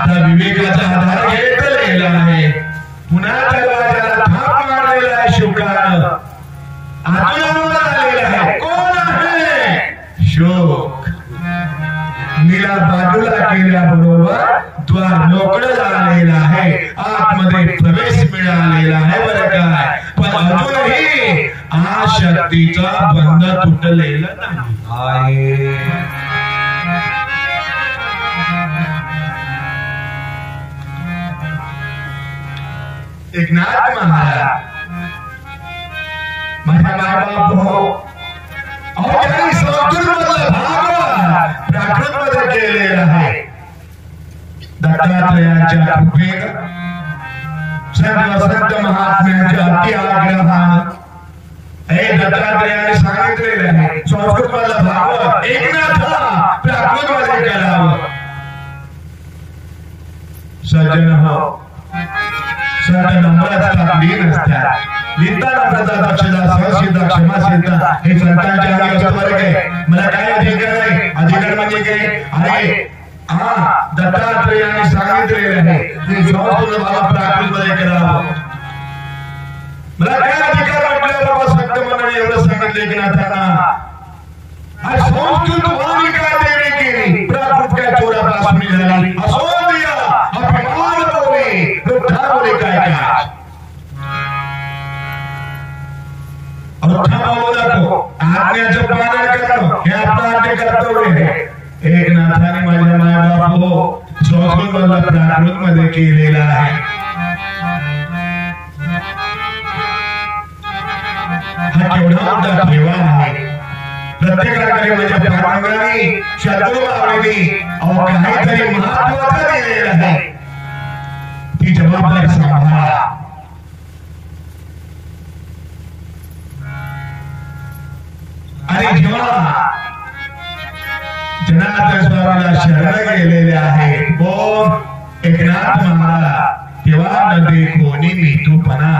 आता विवेकाचा आधार घेतलेला आहे, पुन्हा दरवाजाला थाप मारलेला आहे शुकानं, आतून आलेला आहे. कोण आहे? शोक. नीला बाजूला केल्याबरोबर द्वार मोकळं झालेलं आहे, आतमध्ये प्रवेश मिळालेला आहे बरं काय. पण अजूनही आ शक्तीचा बंध तुटलेला नाही. एकनाथ महाराज माझा मायबाप हो, त्यांनी संस्कृतमधलं भागवत प्राकृतमध्ये केलेलं आहे. दत्तात्रयाच्या कृपेनं संत वसंत महात्म्याच्या अति आग्रहानं हे दत्तात्रयाने सांगितलेलं आहे संस्कृतमधलं भागवत एकनाथ प्राकृतमध्ये करावं. सज्जन हो, संत नम्रता लीन असतात. लिहिताना प्रदा दक्षता सहसिद्धा क्षमासिद्धा हे संतांच्या आधी असं वर्ग आहे. मला काय अधिकार आहे? अधिकार म्हणजे काय? अरे दत्तात्रयाने सांगितलेलं आहे की संस्कृत भाग प्राकृतमध्ये करावं. मला काय अधिकार म्हटलं बाबा संत मंडळी एवढं सांगितले की नाथांना संस्कृत वाणी काय देणे केली, प्राकृत काय चोरापासून झाली. असो दिया अभिमान बोले वृद्धा बोले काय काय आज्ञाचं पालन करणं हे आपलं आद्य कर्तव्य आहे. एकनाथाने माझ्या मायबाप हो संस्कृतमधला प्राकृतमध्ये केलेला आहे. हा केवढा मोठा ठेवा आहे. प्रत्येकाकडे माझ्या पांडवांनी शत्रुभावानी काहीतरी महत्वाचं दिलेलं आहे. ती जबाबदारी सांभाळा. आणि जेव्हा जनार्दन स्वामीला शरण गेलेले आहे कोण? एकनाथ महाराज. तेव्हा न देखोनी मी तूपणा,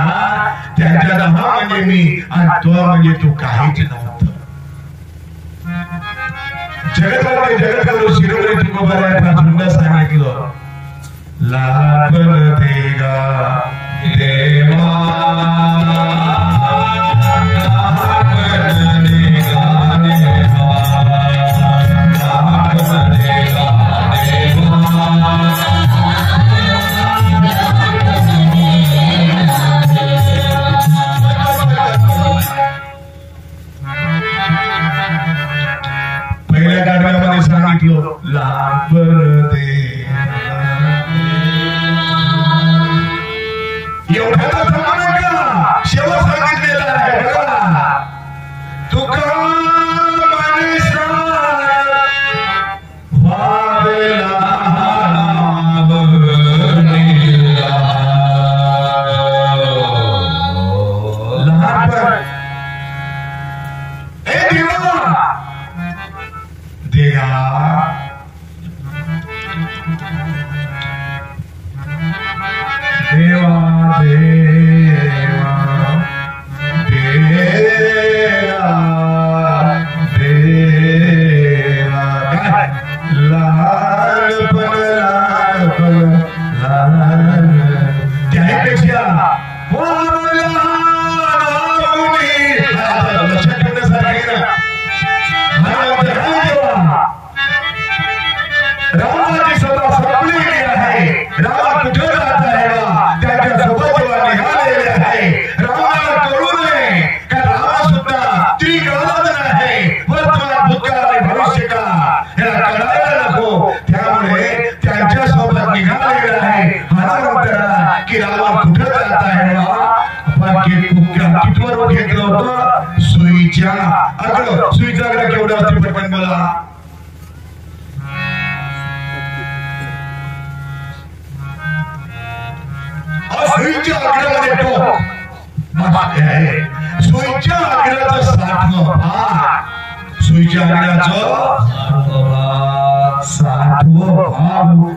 त्यांच्या दहा म्हणजे मी आणि तो म्हणजे तू काहीच नव्हतं. जगद्गुरु शिरोमणी तुकोबारायांना सांगितलं लाभन देगा देवा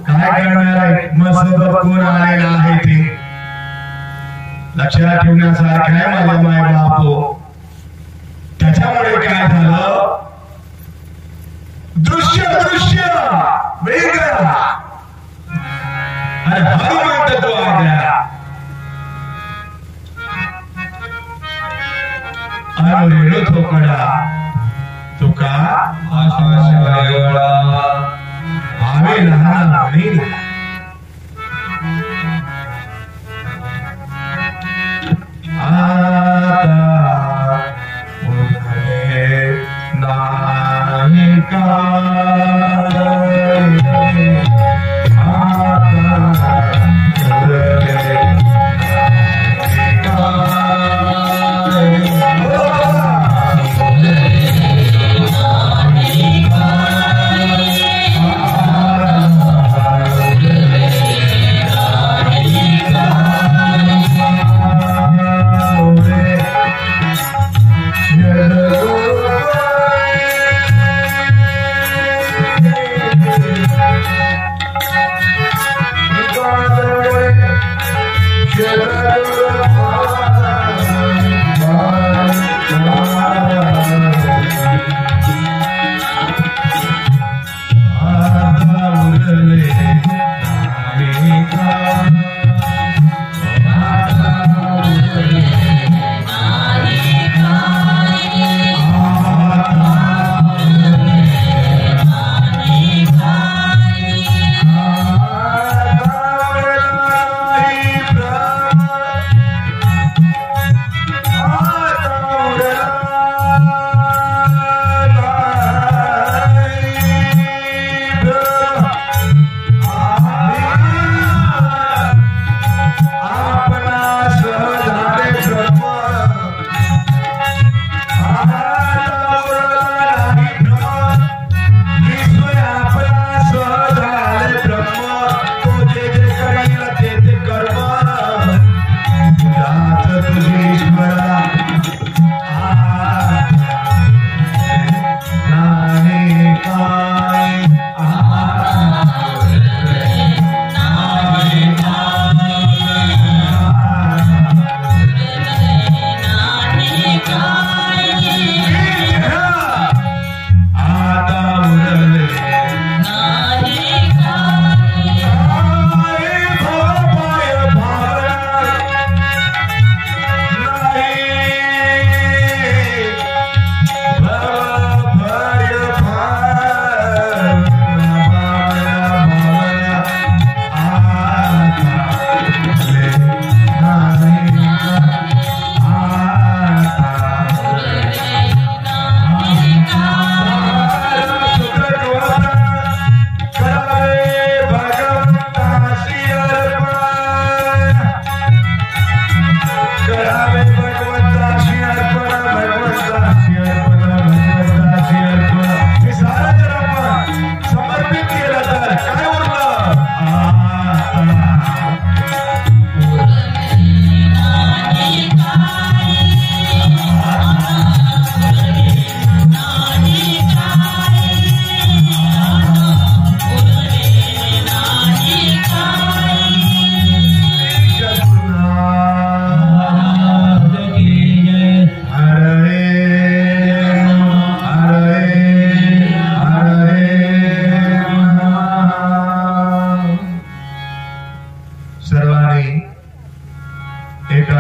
काय करणार आहे? मसोबत कोण आलेला आहे ते लक्षात ठेवण्यासारखं आहे माझा माय बाप. त्याच्यामुळे काय झालं? दृश्य वेगळं अरे हनुमंत तो आ गया। अरे तो कड़ा तो का आवे लहाना बनी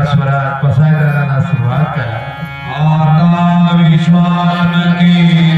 स्वरात पसायदारांना सुरुवात करा. आता विश्वान की